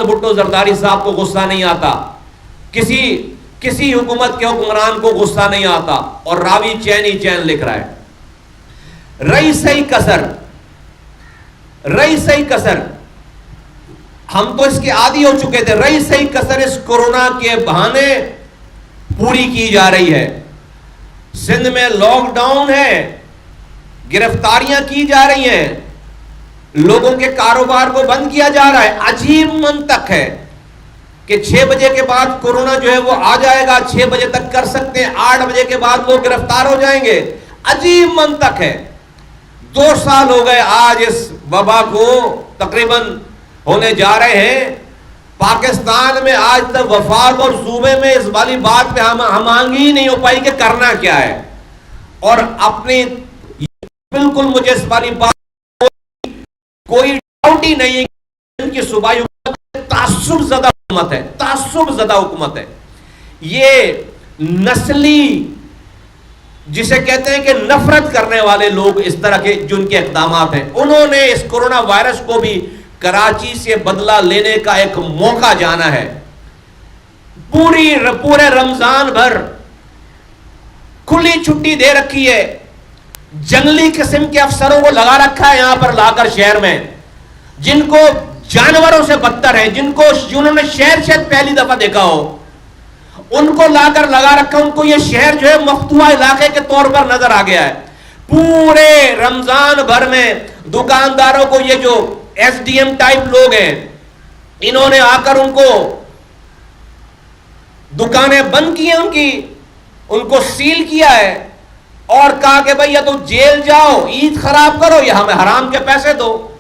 बिलावल भुट्टो जरदारी साहब को गुस्सा नहीं आता, किसी हुकूमत के हुक्मरान को गुस्सा नहीं आता, और रावी चैन ही चैन लिख रहा है। रही सही कसर, हम तो इसके आदी हो चुके थे। रही सही कसर इस कोरोना के बहाने पूरी की जा रही है। सिंध में लॉकडाउन है, गिरफ्तारियां की जा रही हैं, लोगों के कारोबार को बंद किया जा रहा है। अजीब मंतक है कि 6 बजे के बाद कोरोना जो है वो आ जाएगा, 6 बजे तक कर सकते हैं, 8 बजे के बाद लोग गिरफ्तार हो जाएंगे। अजीब मंतक है। 2 साल हो गए आज इस वबा को तकरीबन होने जा रहे हैं। पाकिस्तान में आज तक वफाक और सूबे में इस वाली बात पे हम ही नहीं हो पाई कि करना क्या है। और अपनी बिल्कुल मुझे इस वाली बात कोई डाउट ही नहीं है कि इनकी सूबाई हुकूमत तासुब ज़दा हुकूमत है। ये नस्ली जिसे कहते हैं कि नफरत करने वाले लोग, इस तरह के जो उनके इक़दाम हैं, उन्होंने इस कोरोना वायरस को भी कराची से बदला लेने का एक मौका जाना है। पूरे रमजान भर खुली छुट्टी दे रखी है, जंगली किस्म के अफसरों को लगा रखा है यहां पर लाकर शहर में, जिनको जानवरों से बदतर है, जिन्होंने शहर शायद पहली दफा देखा हो, उनको लाकर लगा रखा। उनको ये शहर जो है मखतुआ इलाके के तौर पर नजर आ गया है। पूरे रमजान भर में दुकानदारों को, ये जो एसडीएम टाइप लोग हैं, इन्होंने आकर उनको दुकानें बंद की हैं, उनको सील किया है और कहा कि भाई या तो जेल जाओ, ईद खराब करो, या हमें हराम के पैसे दो।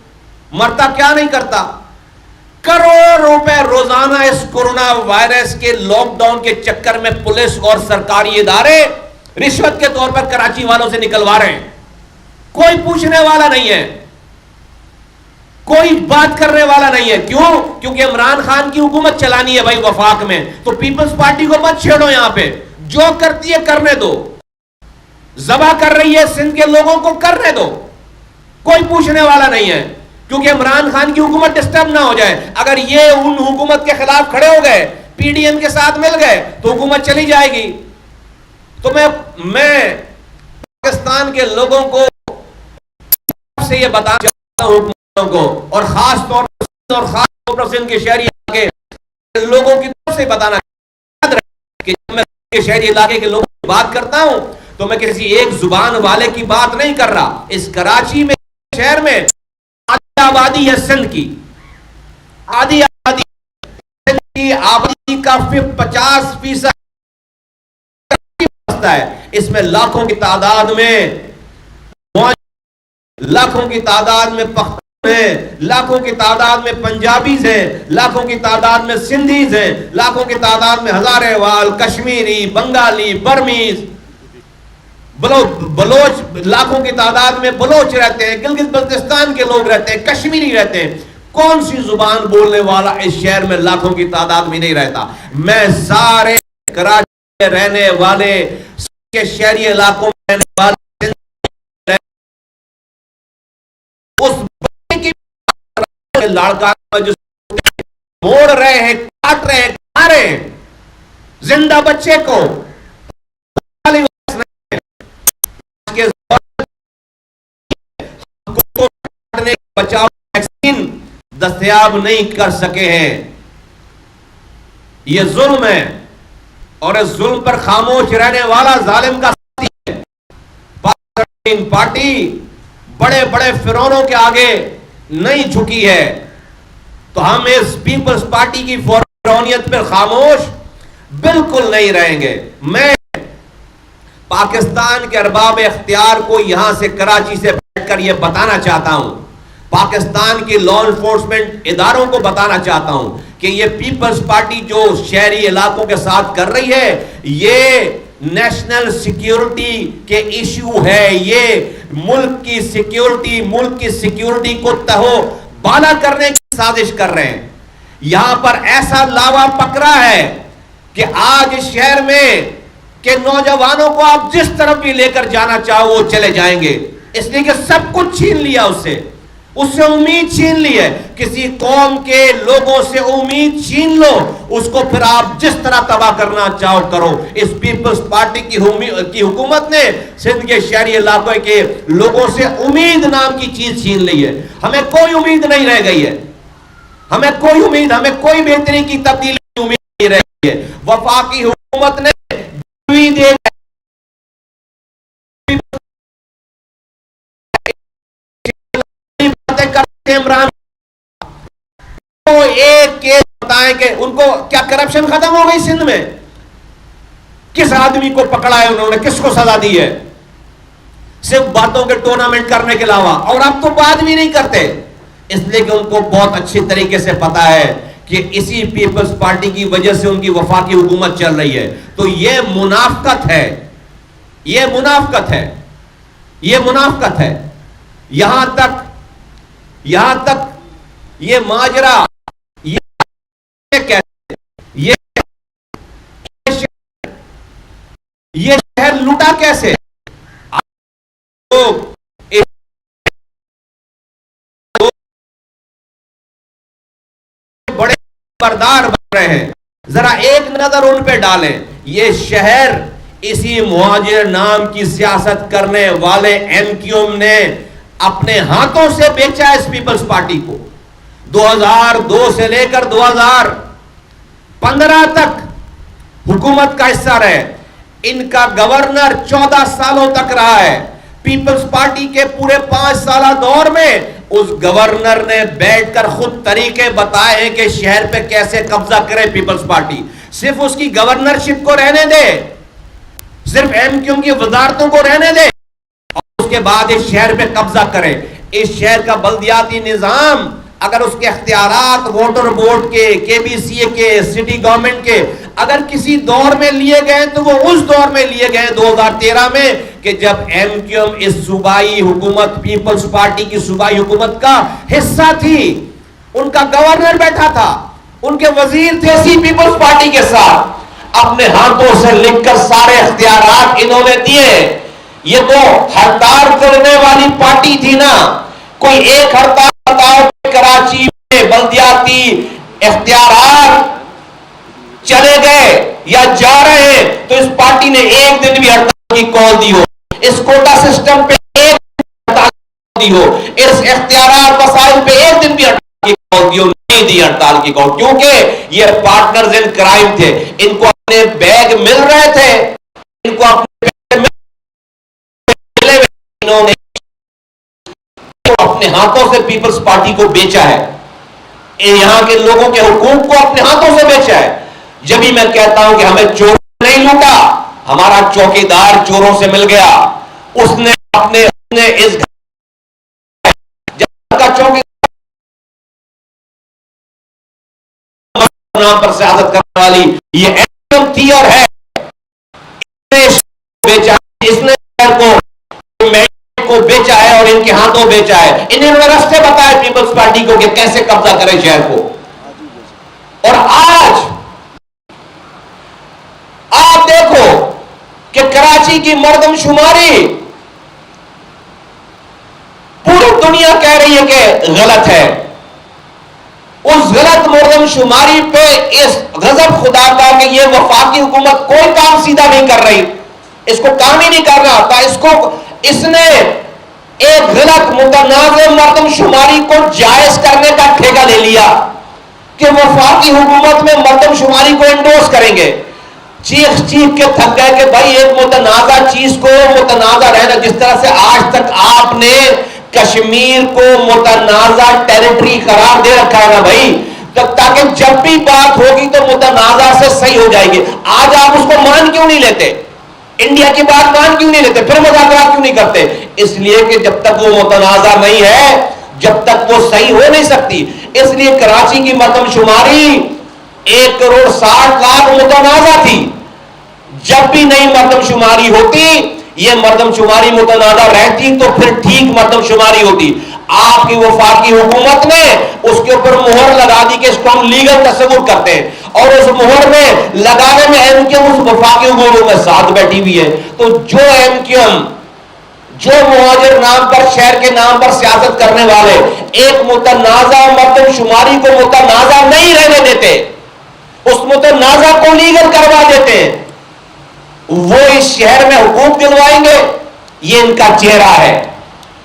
मरता क्या नहीं करता। करोड़ रुपए रोजाना इस कोरोना वायरस के लॉकडाउन के चक्कर में पुलिस और सरकारी इदारे रिश्वत के तौर पर कराची वालों से निकलवा रहे हैं। कोई पूछने वाला नहीं है, कोई बात करने वाला नहीं है। क्यों? क्योंकि इमरान खान की हुकूमत चलानी है भाई वफाक में, तो पीपल्स पार्टी को मत छेड़ो। यहां पे जो करती है करने दो, जबा कर रही है सिंध के लोगों को करने दो, कोई पूछने वाला नहीं है, क्योंकि इमरान खान की हुकूमत डिस्टर्ब ना हो जाए। अगर ये उन हुकूमत के खिलाफ खड़े हो गए, पीडीएम के साथ मिल गए, तो हुकूमत चली जाएगी। तो मैं पाकिस्तान के लोगों को से ये बताना चाहता हूं को, और खास तौर पर सिंध के शहरी इलाके लोगों की तरफ से बताना कि जब मैं शहरी इलाके के लोगों की बात करता हूं तो मैं किसी एक जुबान वाले की बात नहीं कर रहा। इस कराची में, शहर में आधी आबादी है सिंध की, आधी आबादी का 50% है। इसमें लाखों की तादाद में पख्तून हैं, लाखों की तादाद में पंजाबीज हैं, लाखों की तादाद में सिंधीज हैं, लाखों की तादाद में हजारेवाल, कश्मीरी, बंगाली, बर्मीज, बलोच, लाखों की तादाद में बलोच रहते हैं, गिलगित बल्तिस्तान के लोग रहते हैं, कश्मीरी रहते हैं। कौन सी जुबान बोलने वाला इस शहर में लाखों की तादाद में नहीं रहता? मैं सारे कराची में रहने वाले के शहरी इलाकों में रहने वाले उस बच्चे की लड़का जो मोड़ रहे हैं, काट रहे हैं, खा रहे हैं जिंदा बच्चे को, बचाव वैक्सीन दस्तयाब नहीं कर सके हैं। यह जुल्म है और इस जुल्म पर खामोश रहने वाला जालिम का साथी है। पार्टी बड़े बड़े फिरौनों के आगे नहीं झुकी है, तो हम इस पीपल्स पार्टी की फिरौनियत पर खामोश बिल्कुल नहीं रहेंगे। मैं पाकिस्तान के अरबाब इख्तियार को यहां से, कराची से बैठकर यह बताना चाहता हूं, पाकिस्तान की लॉ एनफोर्समेंट इदारों को बताना चाहता हूं कि यह पीपल्स पार्टी जो शहरी इलाकों के साथ कर रही है, ये नेशनल सिक्योरिटी के इशू है। ये मुल्क की सिक्योरिटी को तहो बाला करने की साजिश कर रहे हैं। यहां पर ऐसा लावा पकड़ा है कि आज इस शहर में के नौजवानों को आप जिस तरफ भी लेकर जाना चाहो वो चले जाएंगे, इसलिए कि सब कुछ छीन लिया उससे। उससे उम्मीद छीन ली है। किसी कौम के लोगों से उम्मीद छीन लो, उसको फिर आप जिस तरह तबाह करना चाहो करो। इस पीपल्स पार्टी की हुकूमत ने सिंध के शहरी इलाकों के लोगों से उम्मीद नाम की चीज छीन ली है। हमें कोई उम्मीद नहीं रह गई है, हमें कोई उम्मीद, हमें कोई बेहतरी की तब्दीली की उम्मीद नहीं रह गई है। वफाकी हुकूमत ने इमरान को एक केस बताएं कि उनको क्या करप्शन खत्म हो गई सिंध में? किस आदमी को पकड़ा है उन्होंने, किसको सजा दी है? सिर्फ बातों के टूर्नामेंट करने के अलावा, और अब तो बात भी नहीं करते, इसलिए कि उनको बहुत अच्छी तरीके से पता है कि इसी पीपल्स पार्टी की वजह से उनकी वफाकी हुकूमत चल रही है। तो यह मुनाफकत है, यह मुनाफकत है, यह मुनाफकत है। यहां तक ये माजरा, ये शहर लूटा कैसे? लोग बड़े बरदार बन रहे हैं, जरा एक नजर उन पे डालें। ये शहर इसी मुहाजिर नाम की सियासत करने वाले एमक्यूएम ने अपने हाथों से बेचा है इस पीपल्स पार्टी को। 2002 से लेकर 2015 तक हुकूमत का हिस्सा रहे। इनका गवर्नर 14 सालों तक रहा है। पीपल्स पार्टी के पूरे 5 साल दौर में उस गवर्नर ने बैठकर खुद तरीके बताए हैं कि शहर पे कैसे कब्जा करे पीपल्स पार्टी। सिर्फ उसकी गवर्नरशिप को रहने दे, सिर्फ एमक्यूएम की वजारतों को रहने दे, उसके बाद इस शहर पे कब्जा करे। इस शहर का बल्दियाती निजाम अगर उसके अख्तियारात वोटर बोर्ड के, केबीसीए के, सिटी गवर्नमेंट के अगर किसी दौर में लिए गए तो वो उस दौर में लिए गए 2013 में, कि जब एमक्यूएम इस सूबाई हुकूमत, पीपल्स पार्टी की सूबाई हुकूमत का हिस्सा थी। उनका गवर्नर बैठा था, उनके वजीर थे इसी पीपल्स पार्टी के साथ। अपने हाथों से लिखकर सारे अख्तियारात इन्होंने दिए। ये तो हड़ताल करने वाली पार्टी थी ना। कोई एक हड़ताल बताओ, कराची में बल्दियाती इख्तियारात चले गए या जा रहे हैं तो इस पार्टी ने एक दिन भी हड़ताल की कॉल दी हो, इस कोटा सिस्टम पे एक हड़ताल दी हो, इस इख्तियारात वसाइल पे एक दिन भी हड़ताल की कॉल दी हो, नहीं दी हड़ताल की कॉल, क्योंकि ये पार्टनर्स इन क्राइम थे। इनको अपने बैग मिल रहे थे, इनको अपने इन्होंने अपने हाथों से पीपल्स पार्टी को बेचा है, यहां के लोगों के हुकूक को अपने हाथों से बेचा है। जब भी मैं कहता हूं कि हमें चोर नहीं लूटा, हमारा चौकीदार चोरों से मिल गया, उसने इस का चौकीदार नाम पर सियासत करने वाली ये एमक्यूएम थी और है। बेचा, इसने को बेचा है और इनके हाथों बेचा है। इन्होंने रास्ते बताए पीपल्स पार्टी को कि कैसे कब्जा करें शहर को। और आज आप देखो कि कराची की मर्दमशुमारी पूरी दुनिया कह रही है कि गलत है। उस गलत मर्दमशुमारी पे इस गजब खुदा का कि ये वफाकी हुकूमत कोई काम सीधा नहीं कर रही, इसको काम ही नहीं करना आता। इसने एक गलत मुतनाज़ मर्दमशुमारी को जायज करने का ठेका ले लिया कि वफाकी हुकूमत में मर्दमशुमारी को इंडोर्स करेंगे। चीख के थक गए कि भाई एक मुतनाज़ा चीज को मुतनाज़ा रहना, जिस तरह से आज तक आपने कश्मीर को मुतनाज़ा टेरिटरी करार दे रखा है ना भाई, तब ताकि जब भी बात होगी तो मुतनाज़ा से सही हो जाएगी। आज आप उसको मान क्यों नहीं लेते? इंडिया की बात मान क्यों नहीं लेते? फिर मुज़ाकरा क्यों नहीं करते? इसलिए कि जब तक वो मुतनाज़ा नहीं है, जब तक वो सही हो नहीं सकती। इसलिए कराची की मर्दमशुमारी 1,60,00,000 मुतनाज़ा थी। जब भी नई मर्दमशुमारी होती, ये मर्दमशुमारी मुतनाज़ा रहती तो फिर ठीक मर्दमशुमारी होती। आपकी वफाकी हुकूमत ने उसके ऊपर मोहर लगा दी कि इसको हम लीगल तस्वुर करते हैं, और उस मोहर में लगाने में एमक्यूएम उस वफाकी हुकूमत में साथ बैठी हुई है। तो जो जो मुहाजिर नाम पर, शहर के नाम पर सियासत करने वाले एक मुतनाज़ा मर्दमशुमारी को मुतनाज़ा नहीं रहने देते, उस मुतनाज़ा को लीगल करवा देते, वो इस शहर में हुकूक दिलवाएंगे। ये इनका चेहरा है।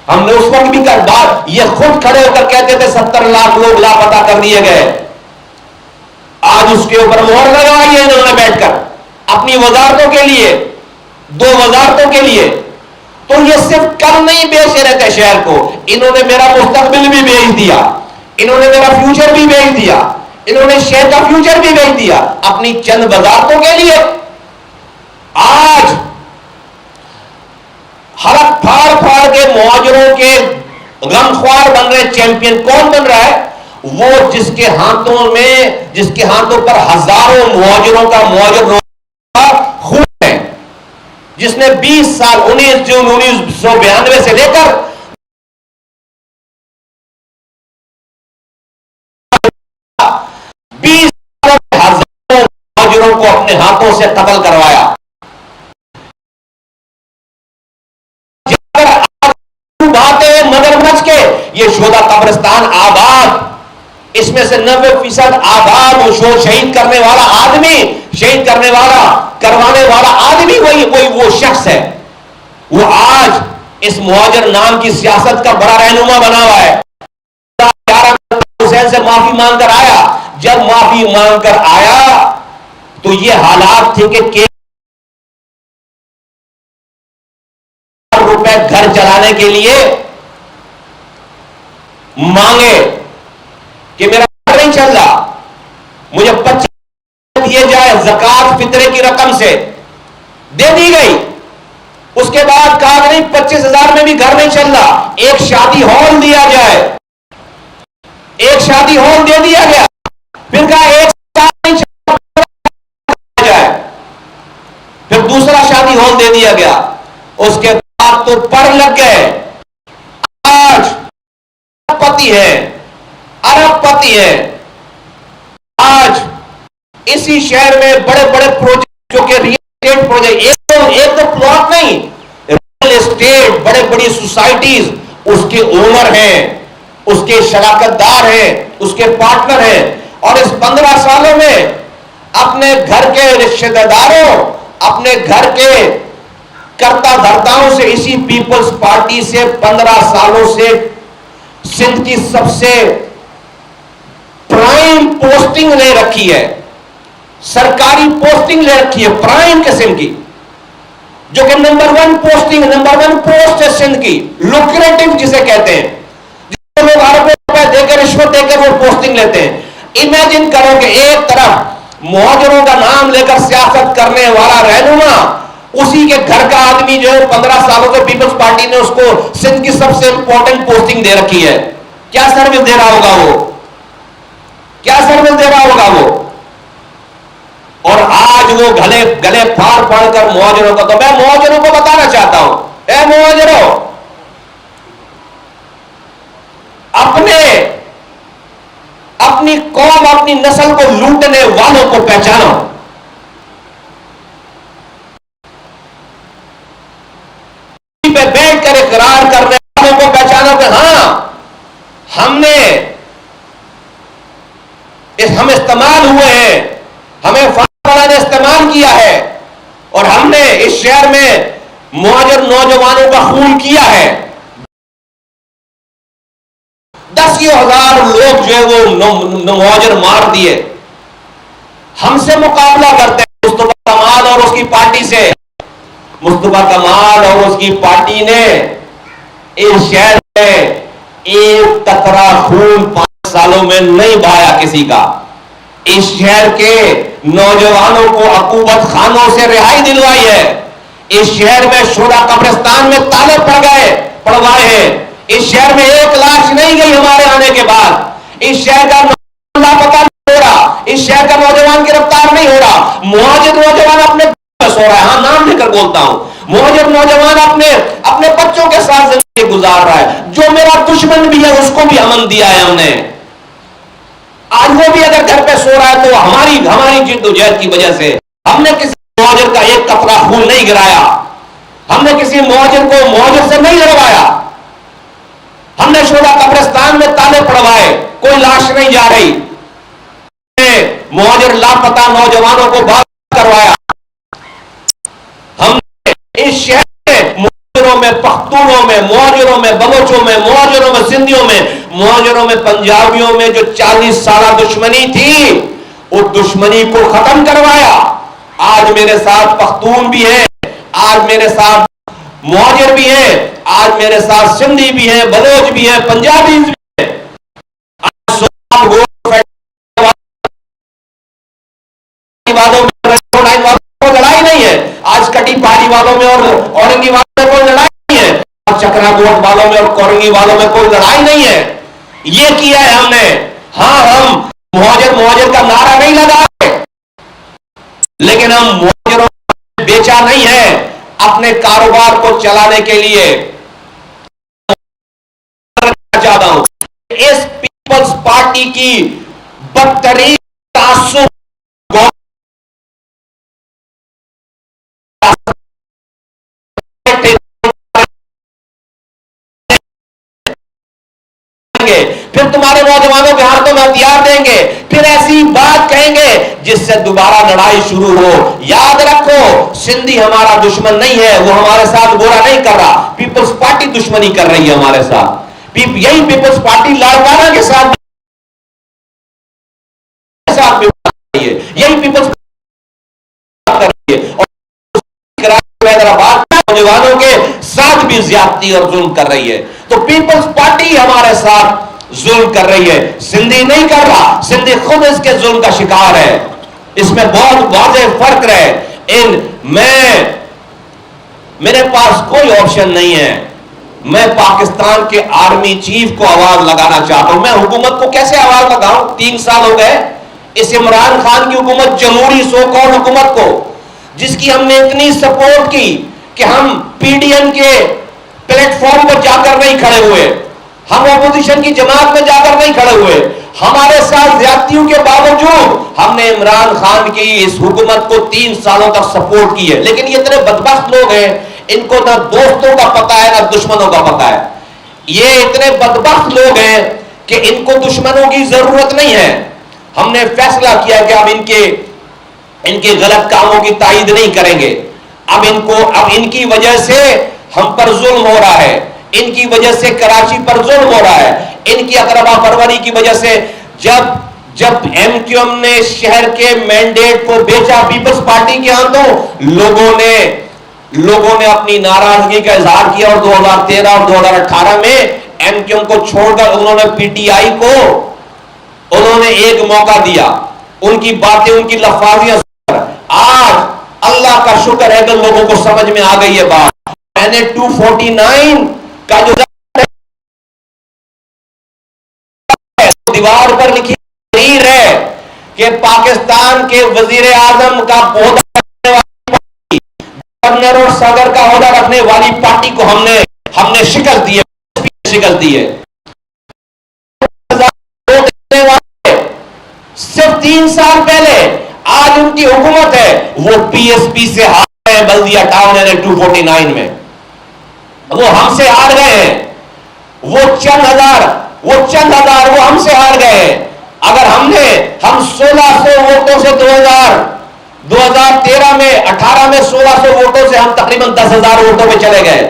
हमने उस वक्त भी कर बात, ये खुद खड़े होकर कहते थे 70 लाख लोग लापता कर दिए गए। आज उसके ऊपर मोहर लगाई है इन्होंने बैठकर अपनी वजारतों के लिए, 2 वजारतों के लिए। तो ये सिर्फ कल नहीं बेचे रहते शहर को, इन्होंने मेरा मुस्तकबिल भी बेच दिया, इन्होंने मेरा फ्यूचर भी बेच दिया, इन्होंने शहर का फ्यूचर भी बेच दिया अपनी चंद वजारतों के लिए। आज हड़प फाड़ फाड़ के मुहाजिरों के गमख्वार बन रहे चैंपियन कौन बन रहा है? वो जिसके हाथों पर हजारों मुहाजिरों का मुहाजिर खून है, जिसने 20 साल 19 जून 1992 से लेकर 20 हजारों मुहाजिरों को अपने हाथों से कत्ल करवाया। मगरमच्छ के ये शोधा कब्रिस्तान आबाद, इसमें से 90% आबाद वो शहीद करने वाला आदमी, शहीद करवाने वाला आदमी वही वो शख्स है। वो आज इस मुहाजिर नाम की सियासत का बड़ा रहनुमा बना हुआ है। हुसैन से माफी मांगकर आया, जब माफी मांगकर आया तो ये हालात थे कि रुपए घर चलाने के लिए मांगे कि मेरा घर नहीं चल रहा, मुझे 25 दिए जाए ज़कात फित्रे की रकम से, दे दी गई। उसके बाद कहा नहीं 25,000 में भी घर नहीं चल रहा, एक शादी हॉल दिया जाए, एक शादी हॉल दे दिया गया। फिर कहा एक नहीं जाए, फिर दूसरा शादी हॉल दे दिया गया। उसके बाद तो पर लग गए। आज अरबपति है। आज इसी शहर में बड़े बड़े प्रोजेक्ट, जो कि रियल एस्टेट प्रोजेक्ट, एक तो प्लॉट नहीं, रियल एस्टेट, बड़े बड़ी सोसाइटीज, उसके ओनर हैं, उसके शराकतदार हैं, उसके पार्टनर हैं। और इस 15 सालों में अपने घर के रिश्तेदारों, अपने घर के कर्ता धर्ताओं से, इसी पीपल्स पार्टी से 15 सालों से सिंध की सबसे प्राइम पोस्टिंग ले रखी है, सरकारी पोस्टिंग ले रखी है प्राइम किस्म की, जो कि नंबर 1 पोस्ट है सिंध की, लुक्रेटिव जिसे कहते हैं, जिसमें लोग अरबों रुपए देकर, रिश्वत देकर वो पोस्टिंग लेते हैं। इमेजिन करो कि एक तरफ मुहाजिरों का नाम लेकर सियासत करने वाला रहनुमा, उसी के घर का आदमी जो है 15 सालों से पीपल्स पार्टी ने उसको सिंध की सबसे इंपॉर्टेंट पोस्टिंग दे रखी है। क्या सर्विस दे रहा होगा वो? क्या सर्विस दे रहा होगा वो? और आज वो गले फाड़ फाड़ कर मुहाजिरों को, तो मैं मुहाजिरों को बताना चाहता हूं, ए मुहाजिरों, अपनी कौम, अपनी नस्ल को लूटने वालों को पहचानो। पे बैठ कर इकरार करने वालों को पहचानो कि हाँ, हम इस्तेमाल हुए हैं, हमें फाड़ा ने इस्तेमाल किया है, और हमने इस शहर में मुहाजिर नौजवानों का खून किया है। 10,000 लोग जो है वो मुहाजिर मार दिए। हमसे मुकाबला करते हैं मुस्तफा कमाल और उसकी पार्टी से। मुस्तफा कमाल और उसकी पार्टी ने इस शहर में एक कतरा खून 5 सालों में नहीं बहाया किसी का। इस शहर के नौजवानों को अकूबत खानों से रिहाई दिलवाई है। इस शहर में शोधा कब्रिस्तान में ताले पड़वाए हैं। इस शहर में एक लाश नहीं गई हमारे आने के बाद। इस शहर का लापता नहीं हो रहा, इस शहर का नौजवान गिरफ्तार नहीं हो रहा। मुहाजिर नौजवान अपने सो रहा है, हाँ नाम लेकर बोलता हूं, मुहाजिर नौजवान अपने बच्चों के साथ जिंदगी गुजार रहा है। जो मेरा दुश्मन भी है उसको भी अमन दिया है हमने। आज वो भी अगर घर पे सो रहा है तो हमारी जिद्दोजहद की वजह से। हमने किसी मुहाजिर का एक कतरा खून नहीं गिराया। हमने किसी मुहाजिर को मुहाजिर से नहीं लड़वाया। हमने शोधा कब्रिस्तान में ताले पड़वाए, कोई लाश नहीं जा रही। मुहाजिर लापता नौजवानों को बात करवाया। हमने इस शहर में मुहाजिरों में, पख्तूनों में, मुहाजिरों में, बलोचों में, मुहाजिरों में, सिंधियों में, मुहाजिरों में, पंजाबियों में जो 40 साल दुश्मनी थी, उस दुश्मनी को खत्म करवाया। आज मेरे साथ पख्तून भी है, आज मेरे साथ मुहाजिर भी है, आज मेरे साथ सिंधी भी है, बलोच भी है, पंजाबी भी है। वालों में लड़ाई नहीं है, आज कटी पहाड़ी वालों में और औरंगी वालों में कोई लड़ाई नहीं है, और चक्राकोट वालों में और कोरंगी वालों में कोई लड़ाई नहीं है। ये किया है हमने। हाँ, हम मुहाजिर का नारा नहीं लगा है, लेकिन हम मुहाजिरों को बेचा नहीं है अपने कारोबार को चलाने के लिए। चाहता हूं इस पीपल्स पार्टी की बदतरीन तासुब फिर तुम्हारे नौजवानों के हाथों में हथियार देंगे, फिर ऐसी बात कहेंगे जिससे दोबारा लड़ाई शुरू हो। याद रखो, सिंधी हमारा दुश्मन नहीं है, वो हमारे साथ बुरा नहीं कर रहा। पीपल्स पार्टी दुश्मनी कर रही है हमारे साथ। यही पीपल्स पार्टी लाड़काना के साथ यही पीपल्स कर रही है, और हैदराबाद नौजवानों के साथ भी ज्यादती और जुल्म कर रही है। तो पीपल्स पार्टी हमारे साथ जुल्म कर रही है, सिंधी नहीं कर रहा। सिंधी खुद इसके जुल्म का शिकार है। इसमें बहुत वाज़ेह फर्क है। मेरे पास कोई ऑप्शन नहीं है। मैं पाकिस्तान के आर्मी चीफ को आवाज लगाना चाहता हूं। मैं हुकूमत को कैसे आवाज लगाऊं? 3 साल हो गए इस इमरान खान की हुकूमत, जमहूरी सो कॉल्ड हुकूमत को, जिसकी हमने इतनी सपोर्ट की कि हम पीडीएम के प्लेटफॉर्म पर जाकर नहीं खड़े हुए, हम अपोजिशन की जमात में जाकर नहीं खड़े हुए। हमारे साथ ज्यादतियों के बावजूद हमने इमरान खान की इस हुकूमत को 3 सालों तक सपोर्ट की है। लेकिन ये इतने बदबख्त लोग हैं, इनको ना दोस्तों का पता है ना दुश्मनों का पता है। ये इतने बदबख्त लोग हैं कि इनको दुश्मनों की जरूरत नहीं है। हमने फैसला किया कि अब इनके गलत कामों की तायीद नहीं करेंगे। अब इनकी वजह से हम पर जुल्म हो रहा है, इनकी वजह से कराची पर जुल्म हो रहा है, इनकी अकरबा परवरी की वजह से। जब एमक्यूएम ने शहर के मैंडेट को बेचा पीपल्स पार्टी के हाथों, लोगों ने अपनी नाराजगी का इजहार किया और 2013 और 2018 में एमक्यूएम को छोड़कर उन्होंने पीटीआई को एक मौका दिया। उनकी बातें, उनकी लफाजियां आज अल्लाह का शुक्र है कि लोगों को समझ में आ गई है बात। मैंने 249 का जो दीवार पर लिखी तहरीर है कि पाकिस्तान के वजीर आजम का ओहदा रखने वाली, गवर्नर और सदर का ओहदा रखने वाली पार्टी को हमने शिकस्त दी है। सिर्फ 3 साल पहले आज उनकी हुकूमत है, वो पीएसपी से हार गए हैं। बल्दिया टाउन एंड 249 में वो हमसे हार गए हैं। वो चंद हजार वो हमसे हार गए हैं। अगर हम 1600 वोटों से 2013 में 18 में 1600 वोटों से हम तकरीबन 10,000 वोटों पे चले गए,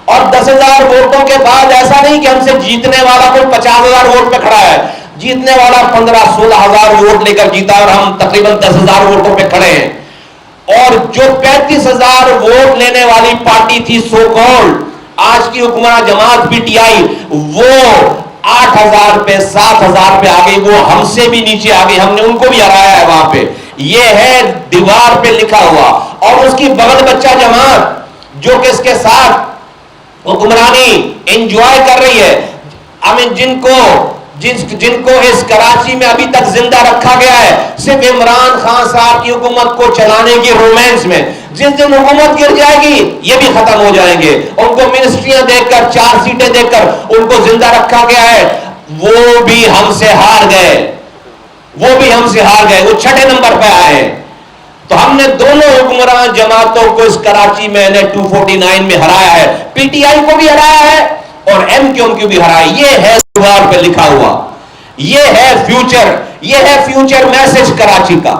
और 10,000 वोटों के बाद ऐसा नहीं कि हमसे जीतने वाला कोई 50,000 वोट पे खड़ा है। जीतने वाला 15-16 हजार वोट लेकर जीता और हम तकरीबन 10,000 वोटों पे खड़े हैं। और जो 35,000 वोट लेने वाली पार्टी थी सो कॉल्ड आज की हुक्मरान जमात पीटीआई, वो 8,000 पे 7,000 पे आ गई। वो हमसे भी नीचे आ गई, हमने उनको भी हराया है वहां पे। ये है दीवार पे लिखा हुआ। और उसकी बगल बच्चा जमात जो कि इसके साथ हुक्मरानी एंजॉय कर रही है, जिनको इस कराची में अभी तक जिंदा रखा गया है सिर्फ इमरान खान साहब की हुकूमत को चलाने की रोमांस में। जिस दिन हुकूमत गिर जाएगी ये भी खत्म हो जाएंगे। उनको मिनिस्ट्रियां देकर, 4 सीटें देकर उनको जिंदा रखा गया है। वो भी हमसे हार गए, वो 6ठे नंबर पे आए हैं। तो हमने दोनों हुक्मरान जमातों को इस कराची में 249 में हराया है, पीटीआई को भी हराया है और एमक्यूएम को भी हराया। ये है दीवार पे लिखा हुआ, ये है फ्यूचर मैसेज कराची का,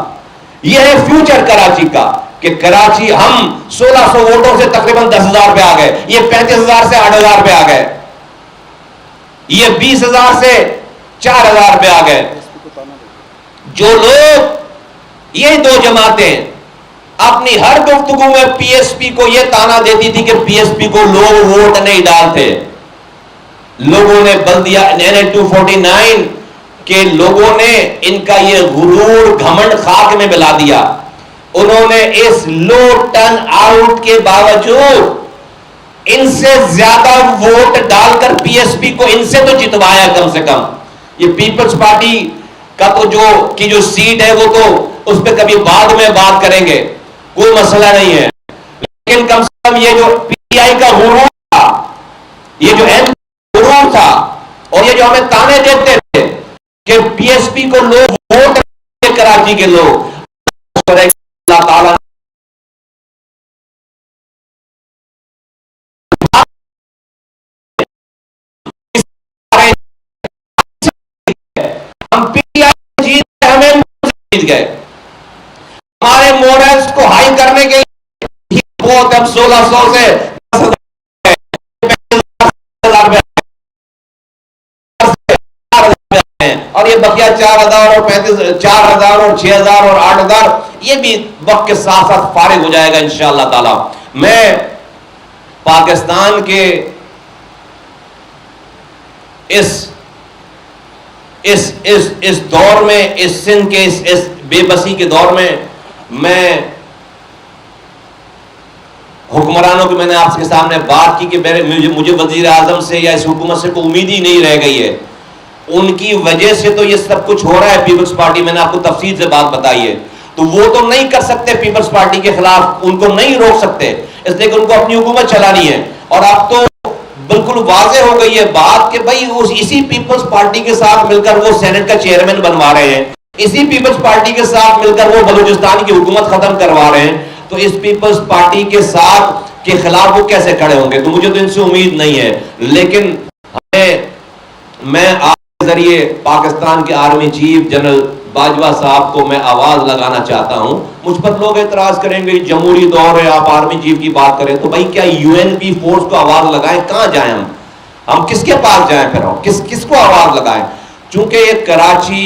ये है फ्यूचर कराची का कि कराची हम 1600 वोटों से तकरीबन 10,000 पे आ गए, ये 35,000 से 8,000 पे आ गए, ये 20,000 से 4,000 पे आ गए। जो लोग, ये दो जमातें अपनी हर गुफ्तगू में पीएसपी को यह ताना देती थी कि पीएसपी को लोग वोट नहीं डालते, लोगों ने बल्दिया 249 के लोगों ने इनका यह गुरूर घमंड खाक में मिला दिया। उन्होंने इस लो टर्न आउट के बावजूद इनसे ज्यादा वोट डालकर पीएसपी को इनसे तो जितवाया कम से कम। ये पीपल्स पार्टी का तो जो सीट है वो तो उस पर कभी बाद में बात करेंगे, कोई मसला नहीं है, लेकिन कम से कम ये जो पीटीआई का गुरूर था, ये जो एम गुरूर था, और ये जो हमें ताने देते थे कि पीएसपी को लोग वोट, कराची के लोग, अल्लाह ताला हम पीटीआई जीत हमें जीत गए। हमारे मोरल्स को हाई करने के लिए बहुत अब 1600 से 10,000 और ये बकिया 4,000 और 4,000 और 6,000 और 8,000 ये भी वक्त के साथ साथ फारिग हो जाएगा इंशाअल्लाह ताला। मैं पाकिस्तान के इस दौर में, इस सिंध के इस बेबसी के दौर में, मैं हुक्मरानों की, मैंने आपके सामने बात की कि मुझे वजीर आजम से या इस हुकूमत से कोई उम्मीद ही नहीं रह गई है। उनकी वजह से तो ये सब कुछ हो रहा है पीपल्स पार्टी, मैंने आपको तफसील से बात बताई है। तो वो तो नहीं कर सकते पीपल्स पार्टी के खिलाफ, उनको नहीं रोक सकते, इसलिए कि उनको अपनी हुकूमत चलानी है। और अब तो बिल्कुल वाज़ेह हो गई है बात कि भाई उस इसी पीपल्स पार्टी के साथ मिलकर वो सेनेट का चेयरमैन बनवा रहे हैं, इसी पीपल्स पार्टी के साथ मिलकर वो बलूचिस्तान की हुकूमत खत्म करवा रहे हैं। तो इस पीपल्स पार्टी के साथ के खिलाफ वो कैसे खड़े होंगे? तो मुझे तो इनसे उम्मीद नहीं है। लेकिन मैं आपके जरिए पाकिस्तान के आर्मी चीफ जनरल बाजवा साहब को मैं आवाज लगाना चाहता हूं। मुझ पर लोग एतराज करेंगे जमहूरी दौर है, आप आर्मी चीफ की बात करें, तो भाई क्या यूएनपी फोर्स को आवाज लगाएं? कहां जाएं हम किसके पास जाएं? फिर किसको आवाज लगाएं? चूंकि ये कराची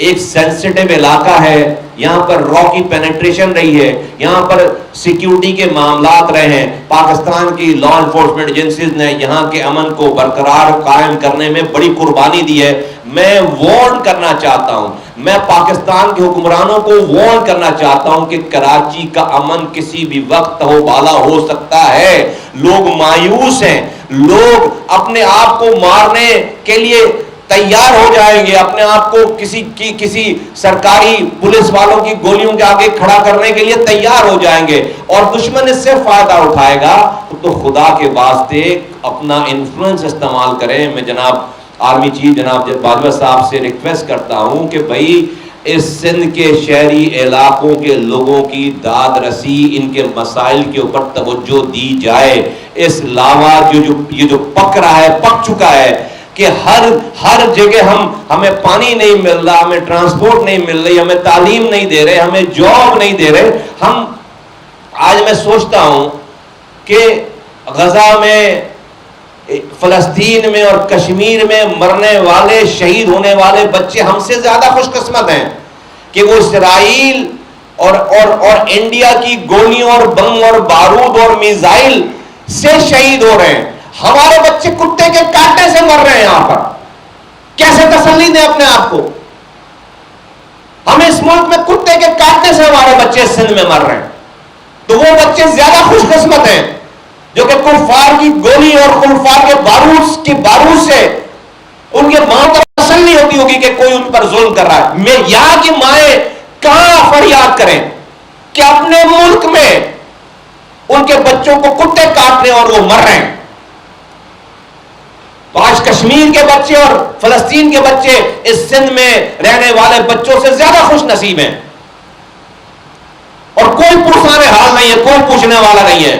एक सेंसिटिव इलाका है, यहां पर रॉ की पेनिट्रेशन रही है, यहां पर सिक्योरिटी के मामलात रहे हैं, पाकिस्तान की लॉ एनफोर्समेंट एजेंसीज ने यहां के अमन को बरकरार कायम करने में बड़ी कुर्बानी दी है। मैं वार्न करना चाहता हूं, मैं पाकिस्तान के हुक्मरानों को वार्न करना चाहता हूं कि कराची का अमन किसी भी वक्त तहबाला हो सकता है। लोग मायूस हैं, लोग अपने आप को मारने के लिए तैयार हो जाएंगे, अपने आप को किसी सरकारी पुलिस वालों की गोलियों के आगे खड़ा करने के लिए तैयार हो जाएंगे, और दुश्मन इससे फायदा उठाएगा। तो खुदा के वास्ते अपना इन्फ्लुएंस इस्तेमाल करें। मैं जनाब आर्मी चीफ जनाब बाजवा साहब से रिक्वेस्ट करता हूं कि भाई इस सिंध के शहरी इलाकों के लोगों की दाद रसी, इनके मसाइल के ऊपर तवज्जो दी जाए। इस लावा ये जो पक रहा है, पक चुका है कि हर जगह हमें पानी नहीं मिल रहा, हमें ट्रांसपोर्ट नहीं मिल रही, हमें तालीम नहीं दे रहे, हमें जॉब नहीं दे रहे। आज मैं सोचता हूं कि गजा में, फलस्तीन में और कश्मीर में मरने वाले, शहीद होने वाले बच्चे हमसे ज्यादा खुशकिस्मत हैं कि वो इसराइल और इंडिया की गोलियों और बम और बारूद और मिसाइल से शहीद हो रहे हैं। हमारे बच्चे कुत्ते के काटने से मर रहे हैं यहां पर। कैसे तसल्ली दें अपने आप को? हमें इस मुल्क में कुत्ते के काटने से हमारे बच्चे सिंध में मर रहे हैं। तो वो बच्चे ज्यादा खुशकिस्मत हैं जो कि कुफार की गोली और कुफार के बारूद से उनके मां को तसल्ली होती होगी कि कोई उन पर जुल्म कर रहा है। मैं यहां की माएं कहां फरियाद करें कि अपने मुल्क में उनके बच्चों को कुत्ते काट रहे और वो मर रहे हैं। तो आज कश्मीर के बच्चे और फलस्तीन के बच्चे इस सिंध में रहने वाले बच्चों से ज्यादा खुश नसीब हैं। और कोई पुरसाने हाल नहीं है, कोई पूछने वाला नहीं है।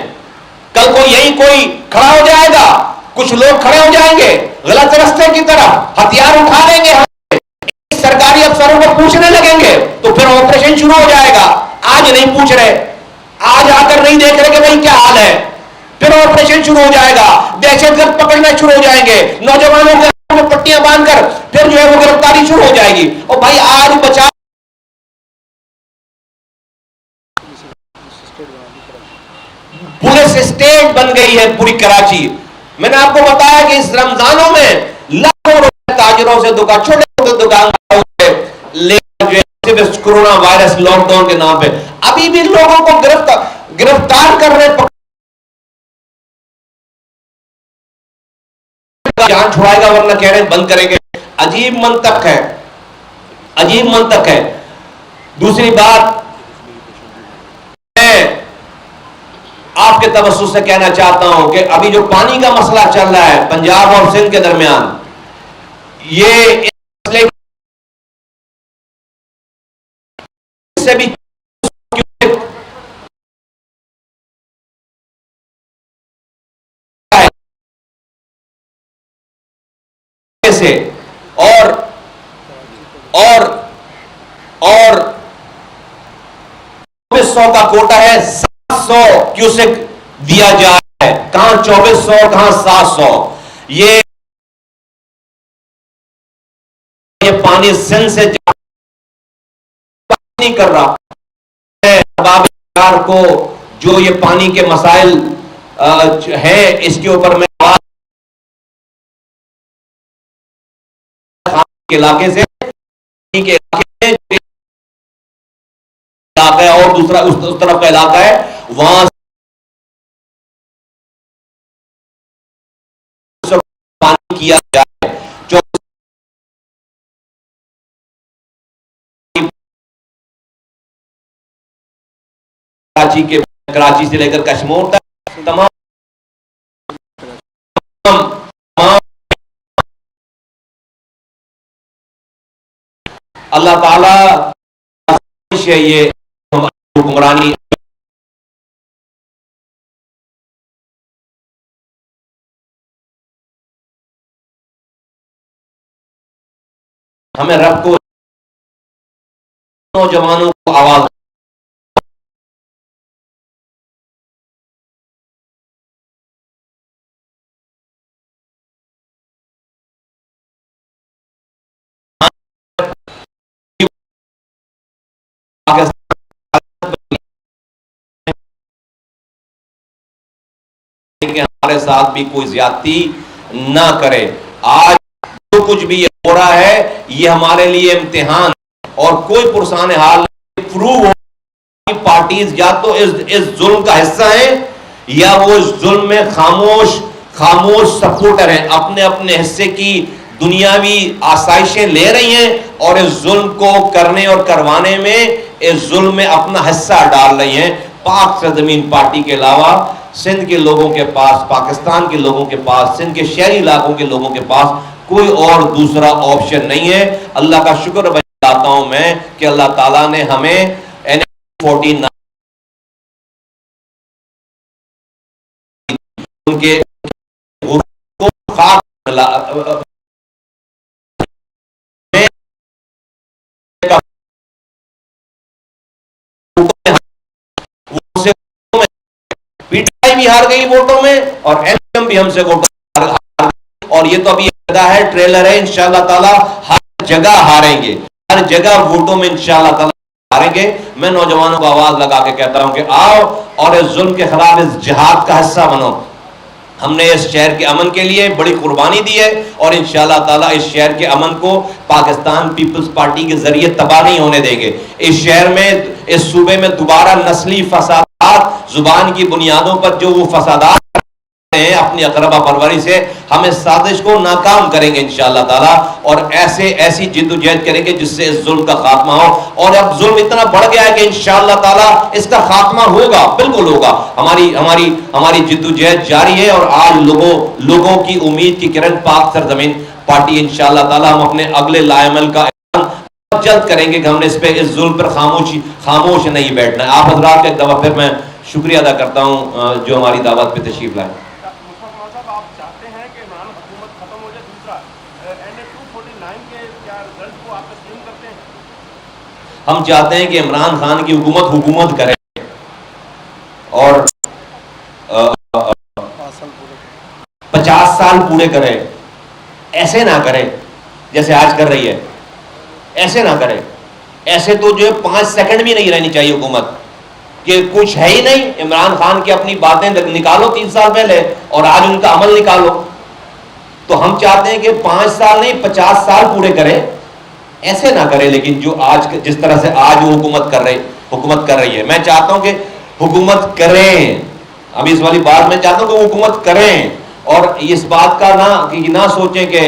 कल को यही कोई खड़ा हो जाएगा, कुछ लोग खड़े हो जाएंगे गलत रास्ते की तरफ, हथियार उठा लेंगे, सरकारी अफसरों को पूछने लगेंगे, तो फिर ऑपरेशन शुरू हो जाएगा। आज नहीं पूछ रहे, आज आकर नहीं देख रहे कि भाई क्या हाल है, फिर ऑपरेशन शुरू हो जाएगा, दहशतगर्द पकड़ना शुरू हो जाएंगे, नौजवानों के हाथों में पट्टियां बांधकर फिर जो है वो गिरफ्तारी शुरू हो जाएगी। और भाई आज बचा पुलिस स्टेट बन गई है पूरी कराची। मैंने आपको बताया कि इस रमजानों में लाखों रुपए ताजिरों से दुकान, छोटे छोटे दुकानदारों से कोरोना वायरस लॉकडाउन के नाम पे अभी भी लोगों को गिरफ्तार कर रहे, जान छुड़ाएगा वरना कह रहे हैं बंद करेंगे। अजीब मंतक है, अजीब मंतक है। दूसरी बात मैं आपके तवज्जुह से कहना चाहता हूं कि अभी जो पानी का मसला चल रहा है पंजाब और सिंध के दरमियान, ये मसले से भी से और 2400 का कोटा है, 700 क्यूसेक दिया जा रहा है। कहां 2400, कहां 700। ये पानी सिंध से नहीं कर रहा है को, जो ये पानी के मसाइल है इसके ऊपर मैं के इलाके से के इलाके है और दूसरा उस तरफ का इलाका है, वहां पानी किया जाए। जो कराची से लेकर कश्मीर तक तमाम अल्लाह ताला ये हुक्मरानी हमें रब को, नौजवानों को आवाज कि हमारे साथ भी कोई ज्यादती ना करे। आज जो कुछ भी हो रहा है ये हमारे लिए इम्तिहान, और कोई पुरसान हाल प्रूव हो पार्टीज या तो इस जुल्म का हिस्सा है या वो इस जुल्म में खामोश सपोर्टर हैं, अपने अपने हिस्से की दुनियावी आसाइशें ले रही हैं और इस जुल्म को करने और करवाने में, इस जुल्म में अपना हिस्सा डाल रही हैं। पाक सरजमीन पार्टी के अलावा सिंध के लोगों के पास, पाकिस्तान के लोगों के पास, सिंध के शहरी इलाकों के लोगों के पास कोई और दूसरा ऑप्शन नहीं है। अल्लाह का शुक्र बताता हूं मैं कि अल्लाह ताला ने हमें NH-49 उनके पीटीआई भी हार गई वोटों में और एमएम भी हमसे वोटों हार गई। और ये तो अभी है, ट्रेलर है, इंशाअल्लाह ताला हर जगह हारेंगे, हर जगह वोटों में इंशाअल्लाह ताला हारेंगे। मैं नौजवानों को आवाज लगा के कहता हूं कि आओ और इस जुल्म के खिलाफ इस जिहाद का हिस्सा बनो। हमने इस शहर के अमन के लिए बड़ी कुर्बानी दी है और इंशाअल्लाह ताला इस शहर के अमन को पाकिस्तान पीपल्स पार्टी के जरिए तबाह नहीं होने देंगे। इस शहर में, इस सूबे में दोबारा नस्ली फसादात, जुबान की बुनियादों पर जो वो फसादात हैं अपनी अकरबा परवरी से, हम इस साजिश को नाकाम करेंगे इंशाअल्लाह ताला और ऐसी जिद्दोजहद करेंगे जिससे इस जुल्म का खात्मा हो। और अब जुल्म इतना बढ़ गया है कि इंशाअल्लाह ताला इसका खात्मा होगा, बिल्कुल होगा। हमारी जिद्दोजहद जारी है और आज लोगों की उम्मीद की किरण पाक सरजमीन पार्टी इंशाअल्लाह ताला हम अपने अगले लाएमल का जल्द करेंगे कि हमने इस जुल्म पर खामोश नहीं बैठना है। आप हजरात का एक दफा फिर मैं शुक्रिया अदा करता हूँ जो हमारी दावत पे तशरीफ लाए। आप चाहते हैं कि इमरान हुकूमत खत्म हो जाए, दूसरा NA 249 के क्या रिजल्ट को आप तस्लीम करते हैं? हम चाहते हैं कि इमरान खान की हुकूमत करे और 50 साल पूरे करे। ऐसे ना करे जैसे आज कर रही है, ऐसे ना करे। ऐसे तो जो है 5 सेकंड भी नहीं रहनी चाहिए हुकूमत कि कुछ है ही नहीं। इमरान खान की अपनी बातें निकालो 3 साल पहले और आज उनका अमल निकालो। तो हम चाहते हैं कि 5 साल नहीं 50 साल पूरे करें, ऐसे ना करें। लेकिन जो आज जिस तरह से आज वो हुकूमत कर रही है, मैं चाहता हूं कि हुकूमत करें। अभी इस वाली बात मैं चाहता हूं कि हुकूमत करें और इस बात का ना सोचें कि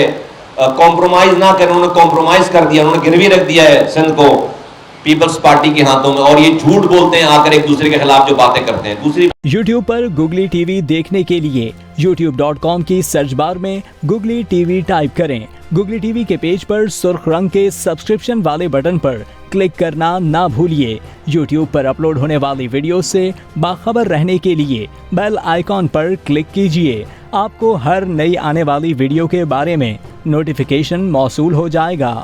कॉम्प्रोमाइज ना करें। उन्होंने कॉम्प्रोमाइज कर दिया, उन्होंने गिरवी रख दिया है सिंध को पीपल्स पार्टी के हाथों में, और ये झूठ बोलते हैं आकर एक दूसरे के खिलाफ जो बातें करते हैं। दूसरी YouTube पर गुगली टीवी देखने के लिए youtube.com की सर्च बार में गुगली टीवी टाइप करें। गुगली टीवी के पेज पर सुर्ख रंग के सब्सक्रिप्शन वाले बटन पर क्लिक करना ना भूलिए। YouTube पर अपलोड होने वाली वीडियो से बाखबर रहने के लिए बेल आइकॉन पर क्लिक कीजिए। आपको हर नई आने वाली वीडियो के बारे में नोटिफिकेशन मौसूल हो जाएगा।